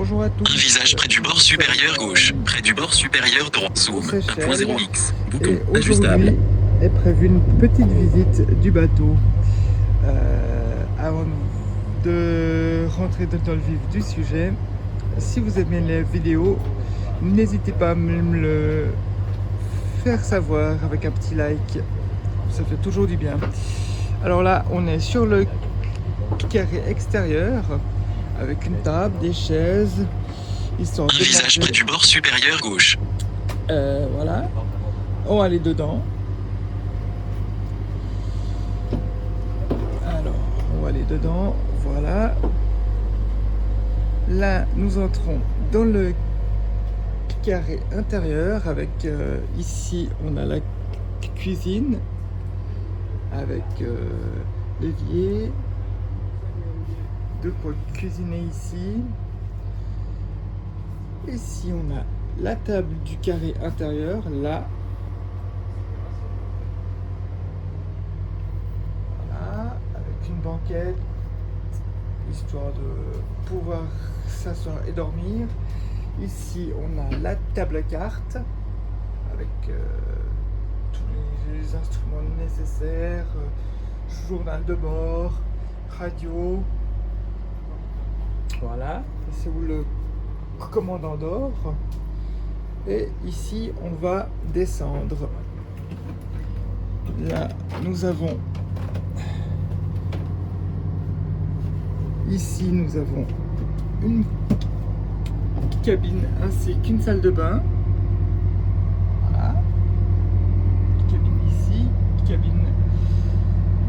Bonjour à tous. Un visage près du bord supérieur gauche, près du bord supérieur droit. Zoom, 1.0x. Bouton Et ajustable. aujourd'hui est prévue une petite visite du bateau. Avant de rentrer dans le vif du sujet, si vous aimez les vidéos, n'hésitez pas à me le faire savoir avec un petit like. Ça fait toujours du bien. Alors là, on est sur le carré extérieur avec une table, des chaises. Un visage près du bord supérieur gauche. Voilà. On va aller dedans. Alors, on va aller dedans. Voilà. Là, nous entrons dans le carré intérieur avec ici, on a la cuisine avec l'évier. De quoi cuisiner ici. Ici, on a la table du carré intérieur, là. Voilà, avec une banquette, histoire de pouvoir s'asseoir et dormir. Ici, on a la table à cartes, avec tous les instruments nécessaires, journal de bord, radio. Voilà, c'est où le commandant dort. Et ici, on va descendre. Là, nous avons ici, nous avons une cabine ainsi qu'une salle de bain. Voilà. Cabine ici, cabine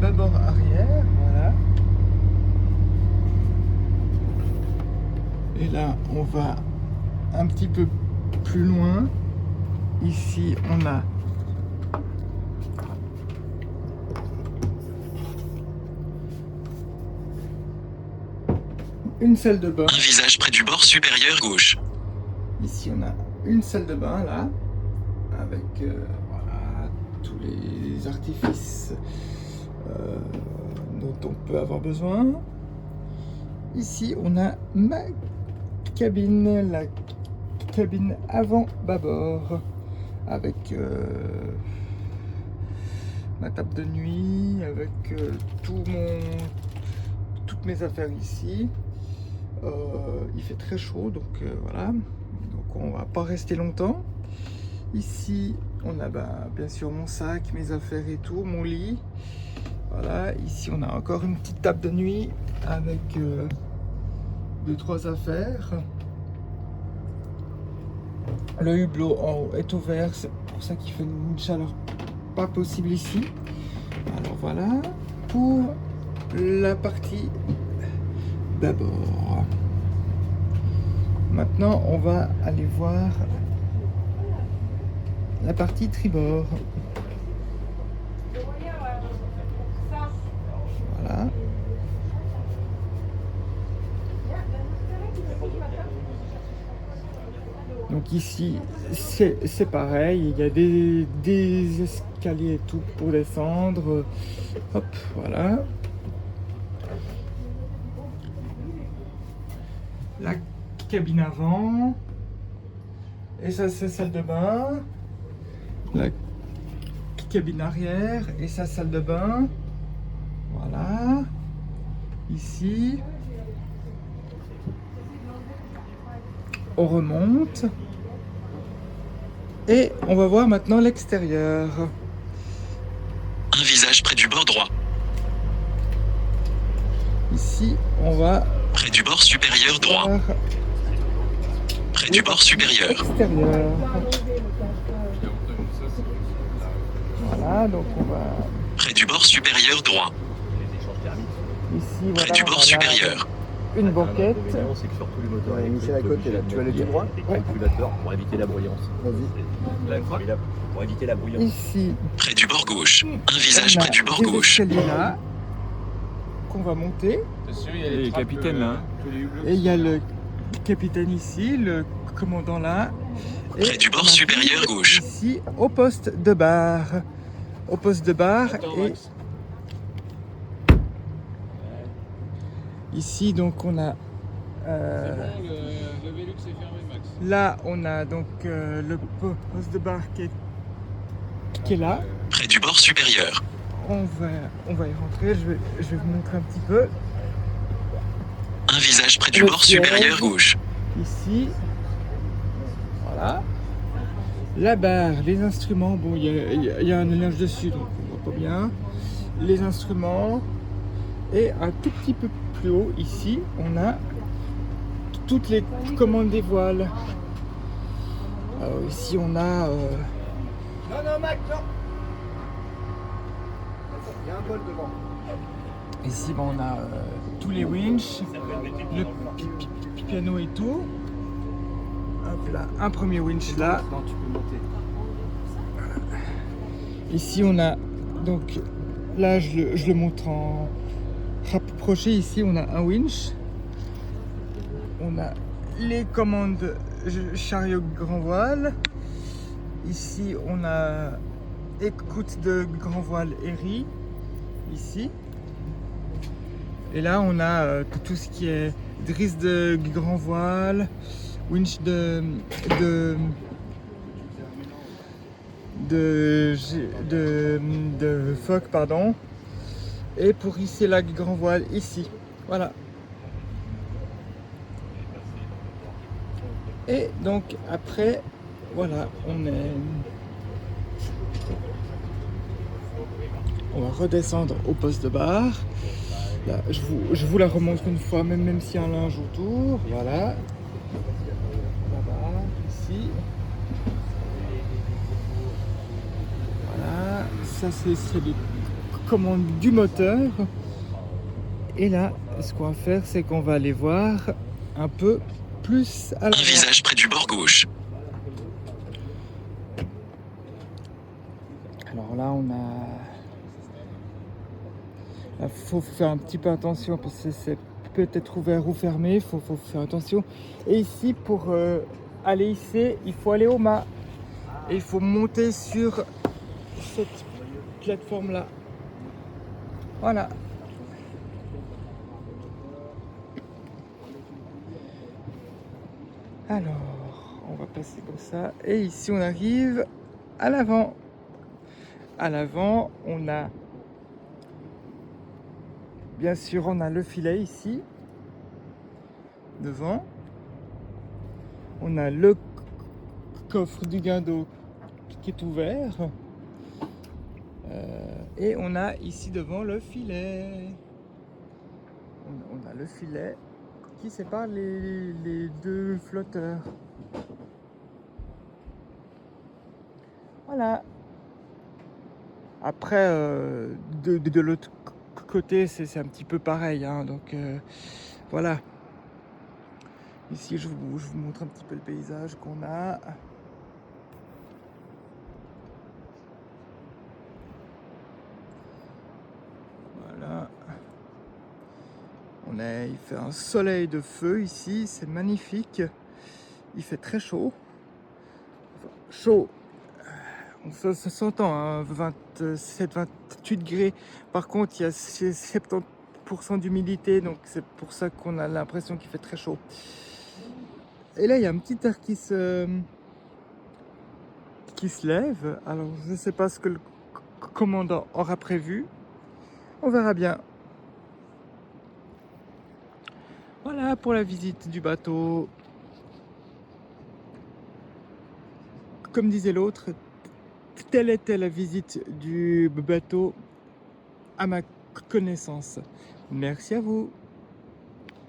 bâbord arrière. Voilà. Et là, on va un petit peu plus loin. Ici, on a une salle de bain. Un visage près du bord supérieur gauche. Ici, on a une salle de bain, là, avec voilà, tous les artifices dont on peut avoir besoin. Ici, on a ma cabine, la cabine avant bâbord, avec ma table de nuit, avec toutes mes affaires ici. Il fait très chaud, donc voilà. Donc on va pas rester longtemps. Ici, on a bien sûr mon sac, mes affaires et tout, mon lit. Voilà. Ici, on a encore une petite table de nuit avec 2-3 affaires. Le hublot en haut est ouvert, c'est pour ça qu'il fait une chaleur pas possible ici. Alors voilà pour la partie d'abord. Maintenant, on va aller voir la partie tribord. Voilà. Donc ici, c'est pareil, il y a des escaliers et tout pour descendre. Hop, voilà. La cabine avant. Et ça, c'est salle de bain. La cabine arrière. Et ça, salle de bain. Voilà. Ici. On remonte. Et on va voir maintenant l'extérieur. Un visage près du bord droit. Ici, on va près du bord supérieur droit. Près du bord supérieur. Extérieur. Voilà, donc on va... Près du bord supérieur droit. Ici, voilà, près du bord supérieur. Une banquette. C'est que sur tous les moteurs, Michel à côté là. Tu vas aller tout droit. Des calculateurs pour éviter la bruyance. Vas-y. Pour éviter la bruyance. Ici. Près du bord gauche. Un visage près du bord gauche. Là qu'on va monter. Il y a les capitaines là. Et il y a le capitaine ici, le commandant là. Et près du bord supérieur gauche. Ici, au poste de bar. Au poste de bar. Attends, et Max. ici, donc, on a C'est bon, le Là, on a donc le poste de bar qui est là. Près du bord supérieur. On va y rentrer, je vais vous montrer un petit peu. Un visage près du Le bord siège. supérieur gauche. Ici, voilà. La barre, les instruments, bon, il y a un linge dessus, donc on voit pas bien. Les instruments. Et un tout petit peu plus haut, ici, on a toutes les commandes des voiles. Alors ici, on a... Non, Mac, non. Il y a un bol devant. Ici, on a tous les winches, le piano et tout. Hop là, un premier winch là. Non, tu peux monter. Ici, on a donc là, je le montre en rapproché. Ici, on a un winch. On a les commandes chariot grand voile. Ici, on a écoute de grand voile Eri. Ici. Et là, on a tout ce qui est drisse de grand voile, winch de phoque, pardon. Et pour hisser la grand voile ici. Voilà. Et donc après, voilà, on va redescendre au poste de bar. Là, je vous la remontre une fois, même s'il y a un linge autour. Voilà. La barre, ici. Voilà. Ça, c'est les commandes du moteur. Et là, ce qu'on va faire, c'est qu'on va aller voir un peu plus à Un l'avant. visage près du bord gauche. Alors là, on a... Il faut faire un petit peu attention parce que c'est peut-être ouvert ou fermé, il faut faire attention. Et ici, pour aller hisser, il faut aller au mât. Et il faut monter sur cette plateforme-là. Voilà. Alors, on va passer comme ça. Et ici, on arrive à l'avant. À l'avant, on a... Bien sûr, on a le filet ici, devant. On a le coffre du guindeau qui est ouvert. Et on a ici devant le filet. On a le filet qui sépare les deux flotteurs. Voilà. Après, de l'autre côté, c'est un petit peu pareil, hein, donc voilà. Ici, je vous montre un petit peu le paysage qu'on a. Voilà. Il fait un soleil de feu ici, c'est magnifique. Il fait très chaud. Enfin, chaud. Ça s'entend, hein, 27-28 degrés. Par contre, il y a 70% d'humidité, donc c'est pour ça qu'on a l'impression qu'il fait très chaud. Et là, il y a un petit air qui se lève. Alors, je ne sais pas ce que le commandant aura prévu. On verra bien. Voilà pour la visite du bateau. Comme disait l'autre, telle était la visite du bateau à ma connaissance. Merci à vous.